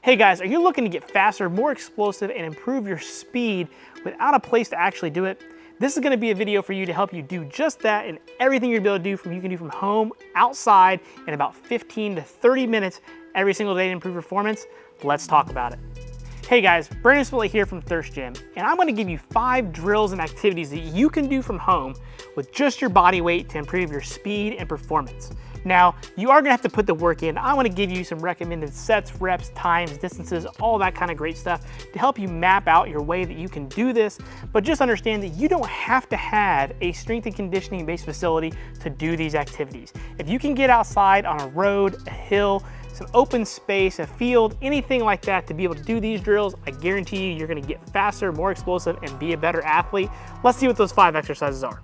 Hey guys, are you looking to get faster, more explosive, and improve your speed without a place to actually do it? This is going to be a video for you to help you do just that, and everything you're able to do you can do from home, outside, in about 15 to 30 minutes every single day to improve performance. Let's talk about it. Hey guys, Brandon Spillane here from Thirst Gym, and I'm going to give you 5 drills and activities that you can do from home with just your body weight to improve your speed and performance. Now, you are going to have to put the work in. I want to give you some recommended sets, reps, times, distances, all that kind of great stuff to help you map out your way that you can do this. But just understand that you don't have to have a strength and conditioning based facility to do these activities. If you can get outside on a road, a hill, some open space, a field, anything like that to be able to do these drills, I guarantee you, you're going to get faster, more explosive, and be a better athlete. Let's see what those 5 exercises are.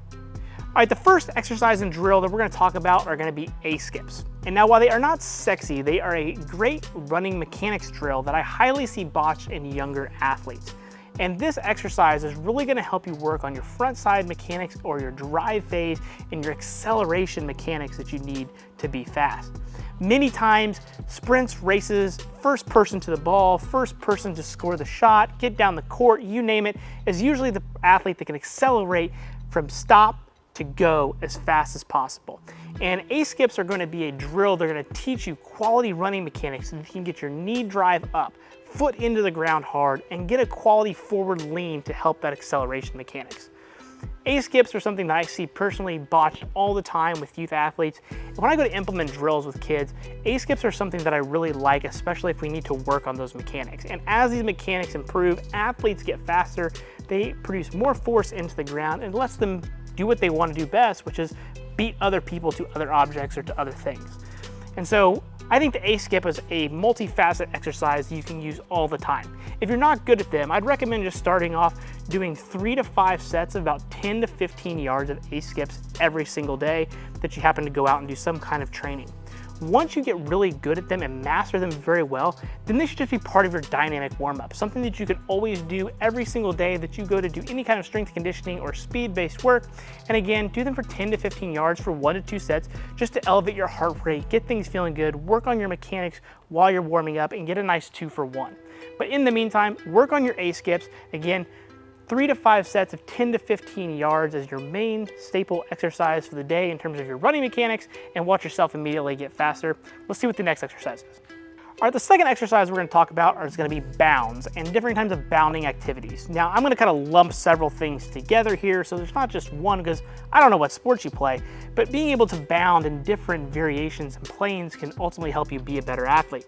All right, the first exercise and drill that we're going to talk about are going to be A-skips. And now, while they are not sexy, they are a great running mechanics drill that I highly see botched in younger athletes. And this exercise is really going to help you work on your front side mechanics or your drive phase and your acceleration mechanics that you need to be fast. Many times, sprints, races, first person to the ball, first person to score the shot, get down the court, you name it, is usually the athlete that can accelerate from stop to go as fast as possible. And A-skips are going to be a drill. They're going to teach you quality running mechanics so that you can get your knee drive up, foot into the ground hard, and get a quality forward lean to help that acceleration mechanics. A-skips are something that I see personally botched all the time with youth athletes. And when I go to implement drills with kids, A-skips are something that I really like, especially if we need to work on those mechanics. And as these mechanics improve, athletes get faster, they produce more force into the ground, and lets them do what they want to do best, which is beat other people to other objects or to other things. And so I think the A-skip is a multifaceted exercise that you can use all the time. If you're not good at them, I'd recommend just starting off doing 3 to 5 sets of about 10 to 15 yards of A-skips every single day that you happen to go out and do some kind of training. Once you get really good at them and master them very well, then they should just be part of your dynamic warm-up, something that you can always do every single day that you go to do any kind of strength conditioning or speed-based work. And again, do them for 10 to 15 yards for 1 to 2 sets just to elevate your heart rate, get things feeling good, work on your mechanics while you're warming up, and get a nice 2 for 1. But in the meantime, work on your A-skips. Again, 3 to 5 sets of 10 to 15 yards as your main staple exercise for the day in terms of your running mechanics, and watch yourself immediately get faster. Let's see what the next exercise is. All right, the second exercise we're going to talk about is going to be bounds and different kinds of bounding activities. Now, I'm going to kind of lump several things together here, so there's not just one, because I don't know what sports you play, but being able to bound in different variations and planes can ultimately help you be a better athlete.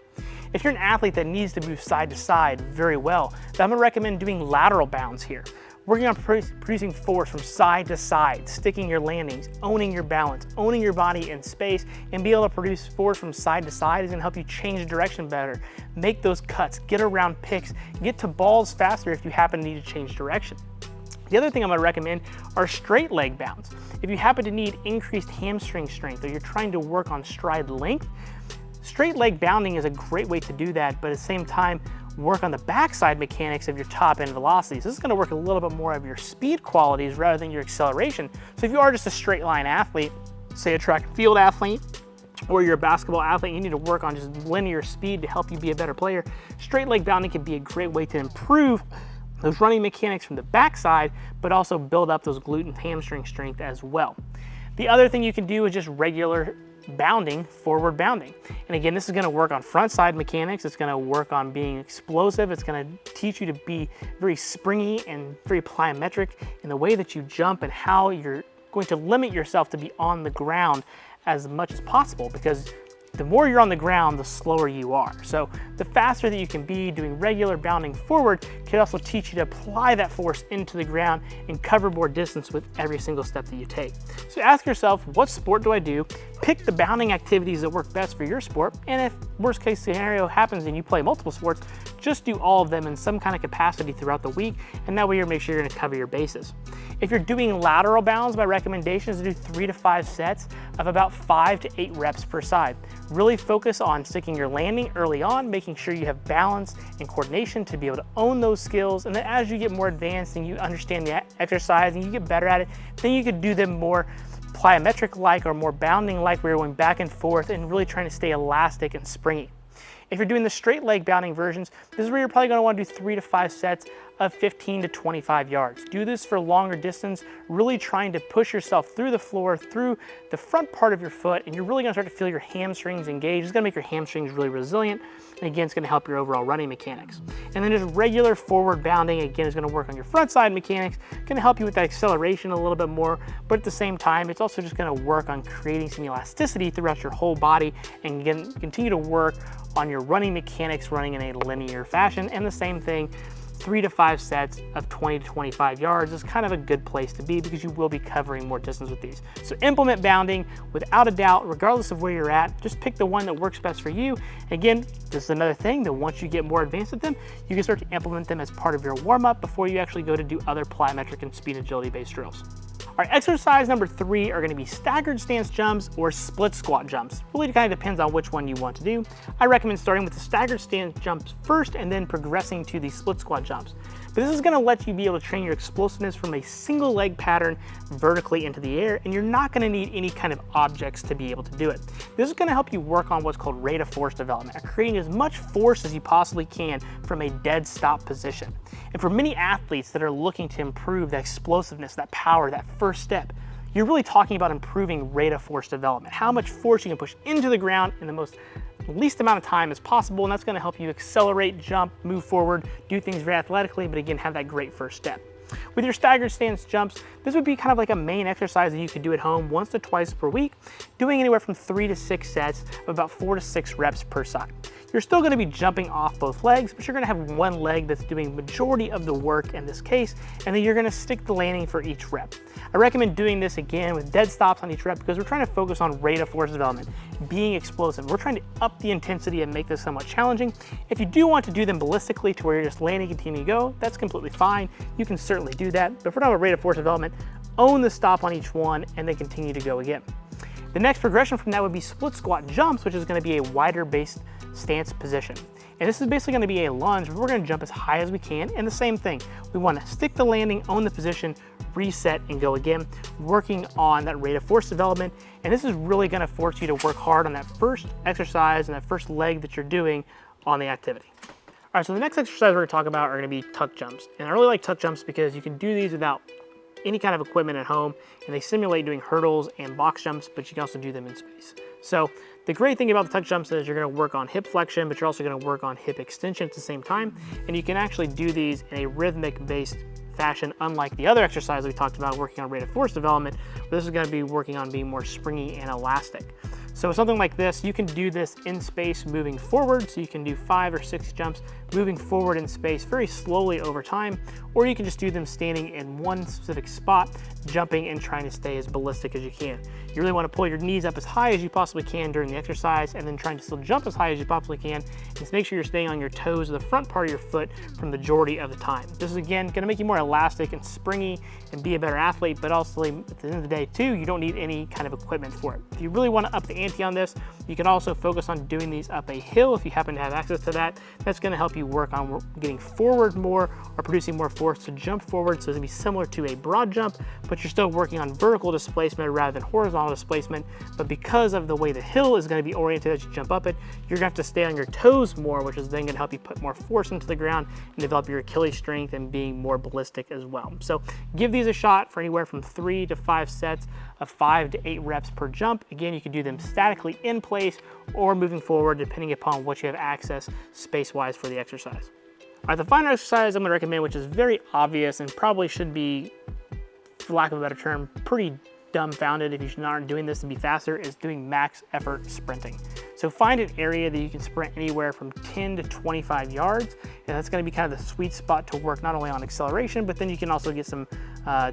If you're an athlete that needs to move side to side very well, then I'm going to recommend doing lateral bounds here. Working on producing force from side to side, sticking your landings, owning your balance, owning your body in space, and be able to produce force from side to side is going to help you change direction better, make those cuts, get around picks, get to balls faster if you happen to need to change direction. The other thing I'm going to recommend are straight leg bounds. If you happen to need increased hamstring strength or you're trying to work on stride length, straight leg bounding is a great way to do that, but at the same time, work on the backside mechanics of your top end velocities. This is going to work a little bit more of your speed qualities rather than your acceleration. So if you are just a straight line athlete, say a track and field athlete, or you're a basketball athlete, you need to work on just linear speed to help you be a better player, straight leg bounding can be a great way to improve those running mechanics from the backside, but also build up those glute and hamstring strength as well. The other thing you can do is just regular bounding, forward bounding. And again, this is going to work on front side mechanics. It's going to work on being explosive. It's going to teach you to be very springy and very plyometric in the way that you jump and how you're going to limit yourself to be on the ground as much as possible, because the more you're on the ground, the slower you are. So the faster that you can be doing regular bounding forward can also teach you to apply that force into the ground and cover more distance with every single step that you take. So ask yourself, what sport do I do? Pick the bounding activities that work best for your sport, and if worst case scenario happens and you play multiple sports, just do all of them in some kind of capacity throughout the week, and that way you're make sure you're going to cover your bases. If you're doing lateral bounds, my recommendation is to do 3 to 5 sets of about 5 to 8 reps per side. Really focus on sticking your landing early on, making sure you have balance and coordination to be able to own those skills, and then as you get more advanced and you understand the exercise and you get better at it, then you could do them more plyometric-like or more bounding-like, where you're going back and forth and really trying to stay elastic and springy. If you're doing the straight leg bounding versions, this is where you're probably gonna wanna do 3 to 5 sets of 15 to 25 yards. Do this for longer distance, really trying to push yourself through the floor, through the front part of your foot, and you're really gonna start to feel your hamstrings engage. It's gonna make your hamstrings really resilient, and again, it's gonna help your overall running mechanics. And then just regular forward bounding, again, is gonna work on your front side mechanics, gonna help you with that acceleration a little bit more, but at the same time, it's also just gonna work on creating some elasticity throughout your whole body, and again, continue to work on your running mechanics running in a linear fashion. And the same thing, 3 to 5 sets of 20 to 25 yards is kind of a good place to be because you will be covering more distance with these. So implement bounding without a doubt, regardless of where you're at. Just pick the one that works best for you. Again, this is another thing that once you get more advanced at them, you can start to implement them as part of your warm-up before you actually go to do other plyometric and speed agility based drills. All right, exercise number 3 are gonna be staggered stance jumps or split squat jumps. Really kind of depends on which one you want to do. I recommend starting with the staggered stance jumps first and then progressing to the split squat jumps. But this is gonna let you be able to train your explosiveness from a single leg pattern vertically into the air, and you're not gonna need any kind of objects to be able to do it. This is gonna help you work on what's called rate of force development, creating as much force as you possibly can from a dead stop position. And for many athletes that are looking to improve that explosiveness, that power, that first step, you're really talking about improving rate of force development, how much force you can push into the ground in the least amount of time as possible, and that's gonna help you accelerate, jump, move forward, do things very athletically, but again, have that great first step. With your staggered stance jumps, this would be kind of like a main exercise that you could do at home once to twice per week, doing anywhere from 3 to 6 sets of about 4 to 6 reps per side. You're still gonna be jumping off both legs, but you're gonna have one leg that's doing majority of the work in this case, and then you're gonna stick the landing for each rep. I recommend doing this again with dead stops on each rep because we're trying to focus on rate of force development, being explosive. We're trying to up the intensity and make this somewhat challenging. If you do want to do them ballistically to where you're just landing and continuing to go, that's completely fine. You can certainly do that, but if we're talking about rate of force development, own the stop on each one and then continue to go again. The next progression from that would be split squat jumps, which is gonna be a wider based stance position. And this is basically gonna be a lunge, but we're gonna jump as high as we can, and the same thing. We wanna stick the landing, own the position, reset, and go again, working on that rate of force development. And this is really gonna force you to work hard on that first exercise and that first leg that you're doing on the activity. All right, so the next exercise we're gonna talk about are gonna be tuck jumps. And I really like tuck jumps because you can do these without any kind of equipment at home, and they simulate doing hurdles and box jumps, but you can also do them in space. So the great thing about the tuck jumps is you're gonna work on hip flexion, but you're also gonna work on hip extension at the same time, and you can actually do these in a rhythmic based fashion, unlike the other exercise we talked about working on rate of force development, but this is gonna be working on being more springy and elastic. So something like this, you can do this in space moving forward, so you can do 5 or 6 jumps moving forward in space very slowly over time, or you can just do them standing in one specific spot, jumping and trying to stay as ballistic as you can. You really want to pull your knees up as high as you possibly can during the exercise, and then trying to still jump as high as you possibly can, and just make sure you're staying on your toes or the front part of your foot for the majority of the time. This is again going to make you more elastic and springy and be a better athlete, but also at the end of the day too, you don't need any kind of equipment for it. If you really want to up the ante on this, you can also focus on doing these up a hill if you happen to have access to that. That's going to help you work on getting forward more or producing more force to jump forward, so it's going to be similar to a broad jump, but you're still working on vertical displacement rather than horizontal displacement. But because of the way the hill is going to be oriented as you jump up it, you're going to have to stay on your toes more, which is then going to help you put more force into the ground and develop your Achilles strength and being more ballistic as well. So give these a shot for anywhere from 3 to 5 sets of 5 to 8 reps per jump. Again, you can do them statically in place or moving forward depending upon what you have access space-wise for the exercise. All right, the final exercise I'm going to recommend, which is very obvious and probably should be, for lack of a better term, pretty dumbfounded if you aren't doing this to be faster, is doing max effort sprinting. So find an area that you can sprint anywhere from 10 to 25 yards, and that's going to be kind of the sweet spot to work not only on acceleration, but then you can also get some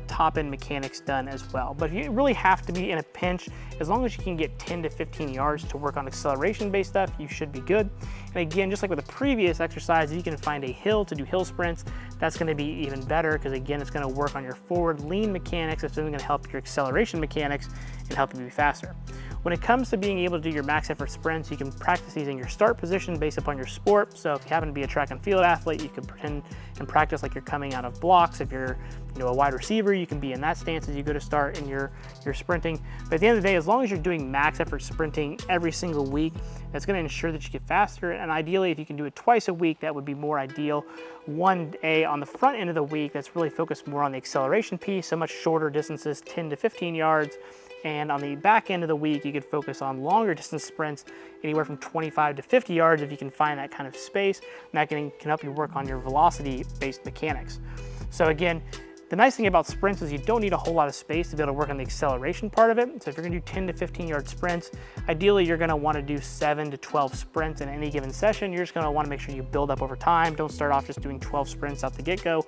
top-end mechanics done as well. But you really have to be in a pinch. As long as you can get 10 to 15 yards to work on acceleration-based stuff, you should be good. And again, just like with the previous exercise, if you can find a hill to do hill sprints, that's going to be even better because again, it's going to work on your forward lean mechanics. It's going to help your acceleration mechanics and help you be faster. When it comes to being able to do your max effort sprints, you can practice these in your start position based upon your sport. So if you happen to be a track and field athlete, you can pretend and practice like you're coming out of blocks. If you're a wide receiver, you can be in that stance as you go to start in your sprinting. But at the end of the day, as long as you're doing max effort sprinting every single week, that's going to ensure that you get faster. And ideally, if you can do it twice a week, that would be more ideal. One day on the front end of the week, that's really focused more on the acceleration piece, so much shorter distances, 10 to 15 yards. And on the back end of the week, you could focus on longer distance sprints, anywhere from 25 to 50 yards if you can find that kind of space. And that can help you work on your velocity-based mechanics. So again, the nice thing about sprints is you don't need a whole lot of space to be able to work on the acceleration part of it. So if you're gonna do 10 to 15 yard sprints, ideally you're gonna wanna do 7 to 12 sprints in any given session. You're just gonna wanna make sure you build up over time. Don't start off just doing 12 sprints out the get-go.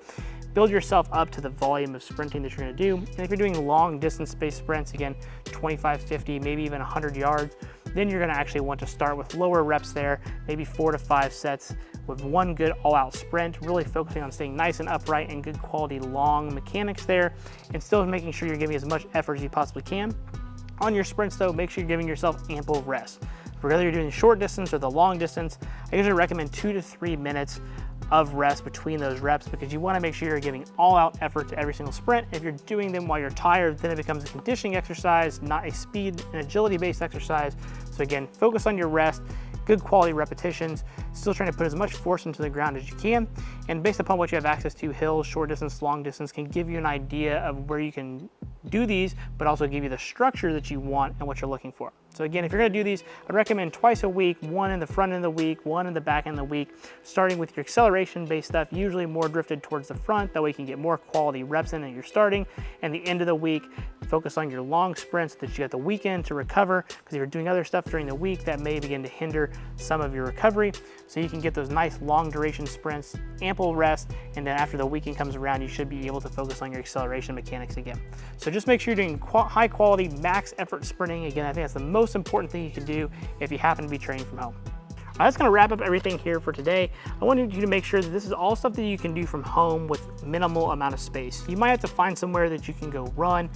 Build yourself up to the volume of sprinting that you're gonna do. And if you're doing long distance space sprints, again, 25, 50, maybe even 100 yards, then you're gonna actually want to start with lower reps there, maybe 4 to 5 sets with one good all-out sprint, really focusing on staying nice and upright and good quality long mechanics there, and still making sure you're giving as much effort as you possibly can. On your sprints though, make sure you're giving yourself ample rest. Whether you're doing the short distance or the long distance, I usually recommend 2 to 3 minutes of rest between those reps, because you want to make sure you're giving all out effort to every single sprint. If you're doing them while you're tired, then it becomes a conditioning exercise, not a speed and agility based exercise. So again, focus on your rest, good quality repetitions, still trying to put as much force into the ground as you can. And based upon what you have access to, hills, short distance, long distance, can give you an idea of where you can do these, but also give you the structure that you want and what you're looking for. So again, if you're gonna do these, I'd recommend twice a week, one in the front end of the week, one in the back end of the week, starting with your acceleration-based stuff, usually more drifted towards the front. That way you can get more quality reps in at your starting. And the end of the week, focus on your long sprints that you got the weekend to recover, because if you're doing other stuff during the week, that may begin to hinder some of your recovery. So you can get those nice long duration sprints, ample rest, and then after the weekend comes around, you should be able to focus on your acceleration mechanics again. So just make sure you're doing high quality, max effort sprinting. Again, I think that's the most important thing you can do if you happen to be training from home. That's going to wrap up everything here for today. I wanted you to make sure that this is all stuff that you can do from home with minimal amount of space. You might have to find somewhere that you can go run,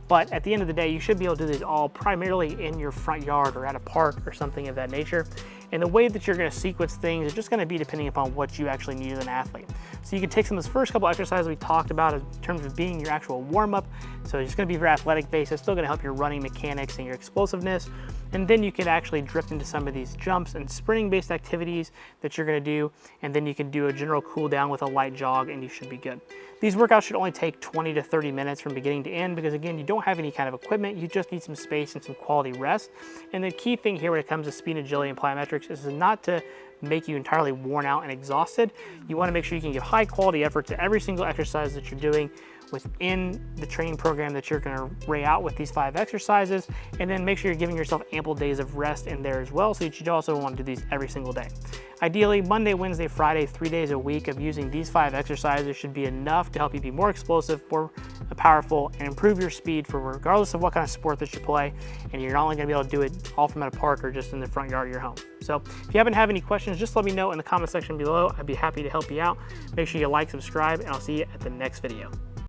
but at the end of the day, you should be able to do these all primarily in your front yard or at a park or something of that nature. And the way that you're going to sequence things is just going to be depending upon what you actually need as an athlete. So you can take some of those first couple exercises we talked about in terms of being your actual warm-up. So it's going to be very athletic based. It's still going to help your running mechanics and your explosiveness. And then you can actually drift into some of these jumps and sprinting based activities that you're going to do. And then you can do a general cool down with a light jog and you should be good. These workouts should only take 20 to 30 minutes from beginning to end, because again, you don't have any kind of equipment. You just need some space and some quality rest. And the key thing here when it comes to speed, agility, and plyometrics is not to make you entirely worn out and exhausted. You want to make sure you can give high quality effort to every single exercise that you're doing within the training program that you're going to lay out with these 5 exercises, and then make sure you're giving yourself ample days of rest in there as well, so that you also want to do these every single day. Ideally, Monday, Wednesday, Friday, 3 days a week of using these 5 exercises should be enough to help you be more explosive, more powerful, and improve your speed for regardless of what kind of sport that you play. And you're not only going to be able to do it all from at a park or just in the front yard of your home. So if you happen to have any questions, just let me know in the comment section below. I'd be happy to help you out. Make sure you like, subscribe, and I'll see you at the next video.